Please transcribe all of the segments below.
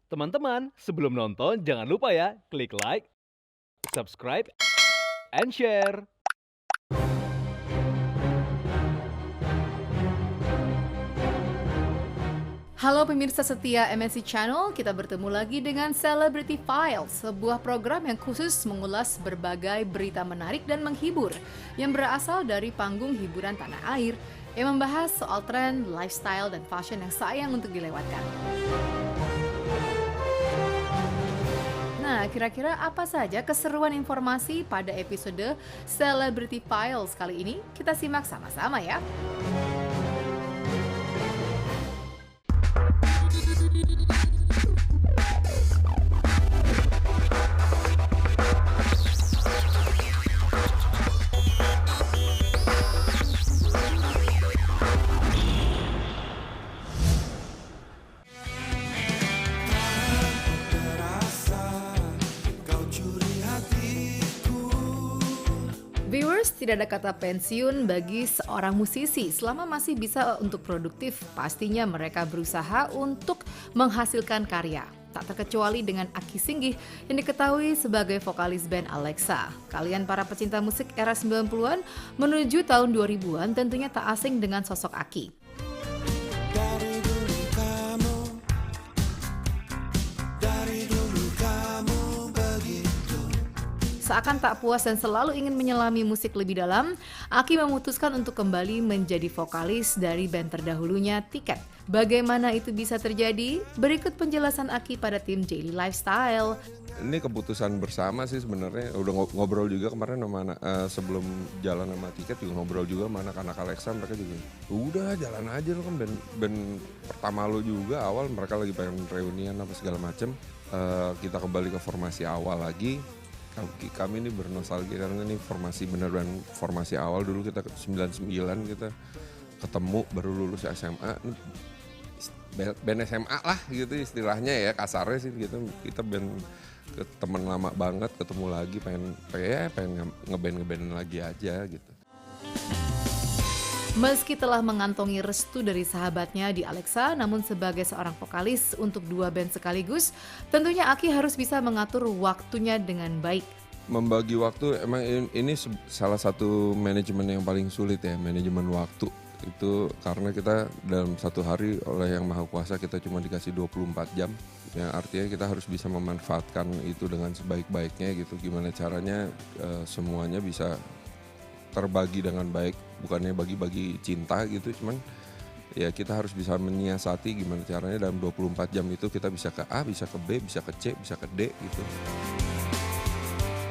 Teman-teman, sebelum nonton jangan lupa ya, klik like, subscribe, and share. Halo pemirsa setia MNC Channel, kita bertemu lagi dengan Celebrity Files, sebuah program yang khusus mengulas berbagai berita menarik dan menghibur yang berasal dari panggung hiburan tanah air yang membahas soal tren, lifestyle, dan fashion yang sayang untuk dilewatkan. Nah, kira-kira apa saja keseruan informasi pada episode Celebrity Files kali ini? Kita simak sama-sama ya. Viewers, tidak ada kata pensiun bagi seorang musisi. Selama masih bisa untuk produktif, pastinya mereka berusaha untuk menghasilkan karya. Tak terkecuali dengan Aki Singgih yang diketahui sebagai vokalis band Alexa. Kalian para pecinta musik era 90-an menuju tahun 2000-an tentunya tak asing dengan sosok Aki. Seakan tak puas dan selalu ingin menyelami musik lebih dalam, Aki memutuskan untuk kembali menjadi vokalis dari band terdahulunya, Tiket. Bagaimana itu bisa terjadi? Berikut penjelasan Aki pada tim Daily Lifestyle. Ini keputusan bersama sih sebenarnya. Udah ngobrol juga kemarin sama sebelum jalan sama Tiket juga ngobrol juga sama anak-anak Alexa. Mereka juga udah jalan aja, lo kan band pertama lo juga awal, mereka lagi pengen reunian apa segala macem. Kita kembali ke formasi awal lagi. Kami ini bernostalgia karena ini formasi beneran formasi awal. Dulu kita 99 kita ketemu baru lulus SMA, band SMA lah gitu istilahnya ya, kasarnya sih gitu. Kita band teman lama banget ketemu lagi, pengen ngeband lagi aja gitu. Meski telah mengantongi restu dari sahabatnya di Alexa, namun sebagai seorang vokalis untuk dua band sekaligus, tentunya Aki harus bisa mengatur waktunya dengan baik. Membagi waktu emang ini salah satu manajemen yang paling sulit ya, manajemen waktu. Itu karena kita dalam satu hari oleh Yang Maha Kuasa kita cuma dikasih 24 jam. Yang artinya kita harus bisa memanfaatkan itu dengan sebaik-baiknya gitu. Gimana caranya semuanya bisa terbagi dengan baik, bukannya bagi-bagi cinta gitu, cuman ya kita harus bisa menyiasati gimana caranya dalam 24 jam itu kita bisa ke A, bisa ke B, bisa ke C, bisa ke D gitu.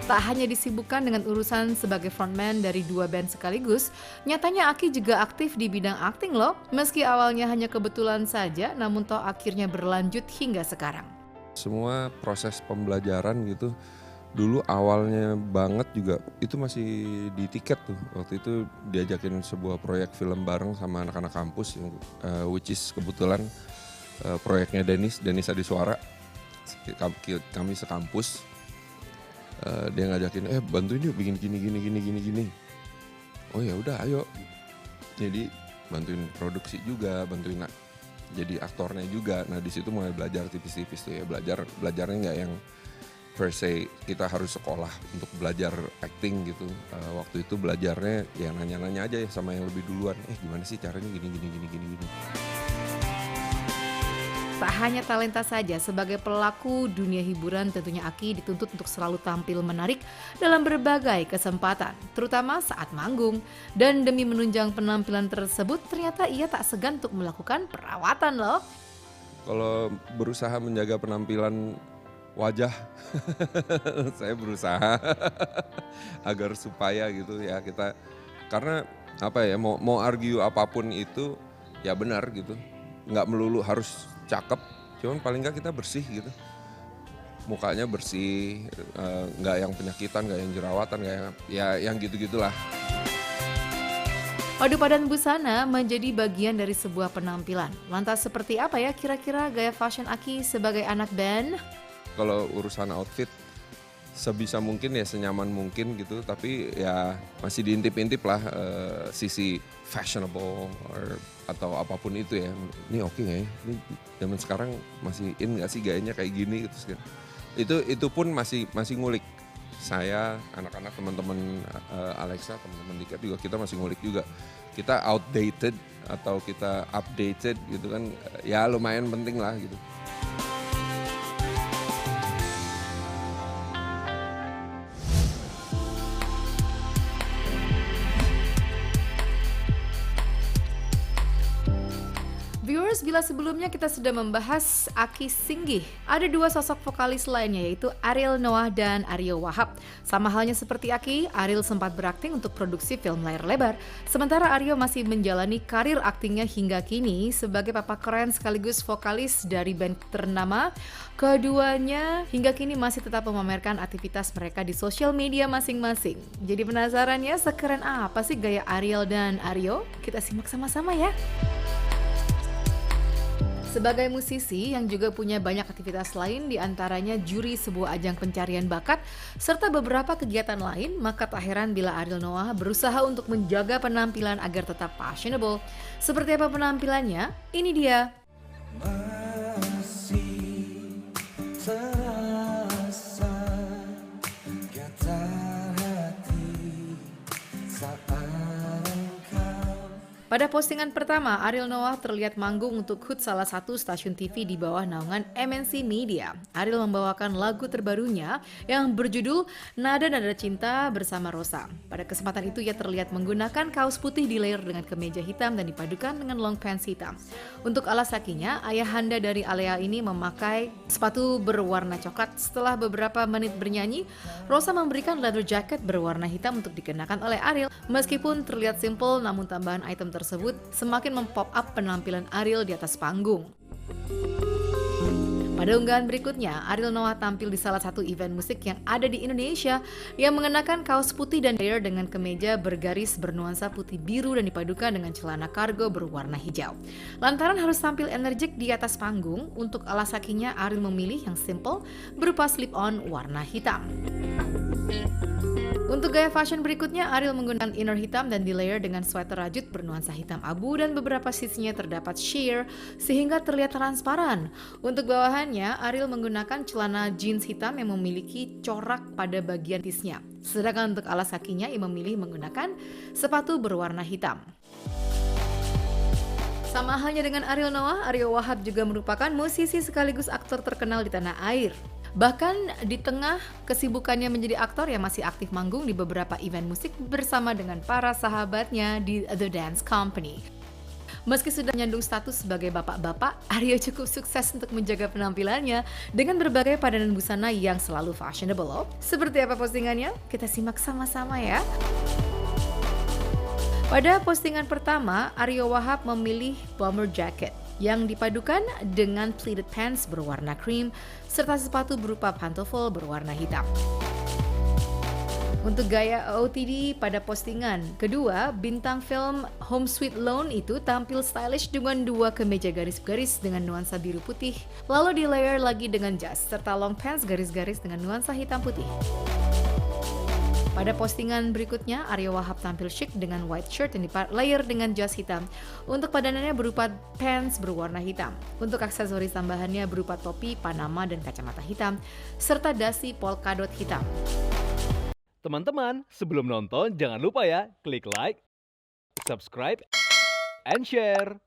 Tak hanya disibukkan dengan urusan sebagai frontman dari dua band sekaligus, nyatanya Aki juga aktif di bidang akting loh. Meski awalnya hanya kebetulan saja, namun toh akhirnya berlanjut hingga sekarang. Semua proses pembelajaran gitu, dulu awalnya banget juga itu masih di Tiket tuh. Waktu itu diajakin sebuah proyek film bareng sama anak-anak kampus, which is kebetulan proyeknya Denis Adiswara. Kami sekampus. Dia ngajakin, bantuin yuk bikin gini. Oh ya udah, ayo. Jadi bantuin produksi juga, bantuin jadi aktornya juga. Nah di situ mulai belajar tipis-tipis tuh ya, belajarnya nggak yang per se kita harus sekolah untuk belajar acting gitu. Waktu itu belajarnya ya nanya-nanya aja ya sama yang lebih duluan. Gimana sih caranya gini. Tak hanya talenta saja, sebagai pelaku dunia hiburan tentunya Aki dituntut untuk selalu tampil menarik dalam berbagai kesempatan, terutama saat manggung. Dan demi menunjang penampilan tersebut, ternyata ia tak segan untuk melakukan perawatan loh. Kalau berusaha menjaga penampilan wajah, saya berusaha agar supaya gitu ya kita, karena apa ya, mau argue apapun itu ya benar gitu, nggak melulu harus cakep, cuman paling nggak kita bersih gitu, mukanya bersih, nggak yang penyakitan, nggak yang jerawatan, nggak yang gitu-gitulah. Padu padan busana menjadi bagian dari sebuah penampilan. Lantas seperti apa ya kira-kira gaya fashion Aki sebagai anak band? Kalau urusan outfit sebisa mungkin ya senyaman mungkin gitu, tapi ya masih diintip-intip lah sisi fashionable atau apapun itu ya. Ini oke nggak ya? Ini zaman sekarang masih in nggak sih gayanya kayak gini gitu. Itu pun masih ngulik. Saya, anak-anak, teman-teman Alexa, teman-teman Dika juga kita masih ngulik juga. Kita outdated atau kita updated gitu kan, ya lumayan penting lah gitu. Viewers, bila sebelumnya kita sudah membahas Aki Singgih, ada dua sosok vokalis lainnya yaitu Ariel Noah dan Ario Wahab. Sama halnya seperti Aki, Ariel sempat berakting untuk produksi film layar lebar, sementara Ario masih menjalani karir aktingnya hingga kini sebagai papa keren sekaligus vokalis dari band ternama. Keduanya hingga kini masih tetap memamerkan aktivitas mereka di sosial media masing-masing. Jadi penasaran ya, sekeren apa sih gaya Ariel dan Ario? Kita simak sama-sama ya. Sebagai musisi yang juga punya banyak aktivitas lain, diantaranya juri sebuah ajang pencarian bakat, serta beberapa kegiatan lain, maka tak heran bila Ariel Noah berusaha untuk menjaga penampilan agar tetap fashionable. Seperti apa penampilannya? Ini dia. Masih terasa getar hati saat engkau. Pada postingan pertama, Ariel Noah terlihat manggung untuk HUT salah satu stasiun TV di bawah naungan MNC Media. Ariel membawakan lagu terbarunya yang berjudul Nada Nada Cinta bersama Rosa. Pada kesempatan itu ia terlihat menggunakan kaos putih di layer dengan kemeja hitam dan dipadukan dengan long pants hitam. Untuk alas kakinya, ayahanda dari Alea ini memakai sepatu berwarna coklat. Setelah beberapa menit bernyanyi, Rosa memberikan leather jacket berwarna hitam untuk dikenakan oleh Ariel. Meskipun terlihat simple, namun tambahan item tersebut semakin mempop up penampilan Ariel di atas panggung. Pada unggahan berikutnya, Ariel Noah tampil di salah satu event musik yang ada di Indonesia yang mengenakan kaos putih dan layer dengan kemeja bergaris bernuansa putih biru dan dipadukan dengan celana kargo berwarna hijau. Lantaran harus tampil energik di atas panggung, untuk alas kakinya Ariel memilih yang simple berupa slip-on warna hitam. Untuk gaya fashion berikutnya, Ariel menggunakan inner hitam dan di-layer dengan sweater rajut bernuansa hitam abu dan beberapa sisinya terdapat sheer sehingga terlihat transparan. Untuk bawahannya, Ariel menggunakan celana jeans hitam yang memiliki corak pada bagian tisnya. Sedangkan untuk alas kakinya, ia memilih menggunakan sepatu berwarna hitam. Sama halnya dengan Ariel Noah, Ario Wahab juga merupakan musisi sekaligus aktor terkenal di tanah air. Bahkan di tengah kesibukannya menjadi aktor, yang masih aktif manggung di beberapa event musik bersama dengan para sahabatnya di The Dance Company. Meski sudah menyandung status sebagai bapak-bapak, Ario cukup sukses untuk menjaga penampilannya dengan berbagai padanan busana yang selalu fashionable. Seperti apa postingannya? Kita simak sama-sama ya. Pada postingan pertama, Ario Wahab memilih bomber jacket yang dipadukan dengan pleated pants berwarna krim serta sepatu berupa pantofel berwarna hitam. Untuk gaya OOTD pada postingan kedua, bintang film Home Sweet Loan itu tampil stylish dengan dua kemeja garis-garis dengan nuansa biru putih, lalu di-layer lagi dengan jas serta long pants garis-garis dengan nuansa hitam putih. Pada postingan berikutnya, Ario Wahab tampil chic dengan white shirt yang di-layer dengan jas hitam. Untuk padanannya berupa pants berwarna hitam. Untuk aksesoris tambahannya berupa topi, panama, dan kacamata hitam, serta dasi polkadot hitam. Teman-teman, sebelum nonton jangan lupa ya klik like, subscribe, and share.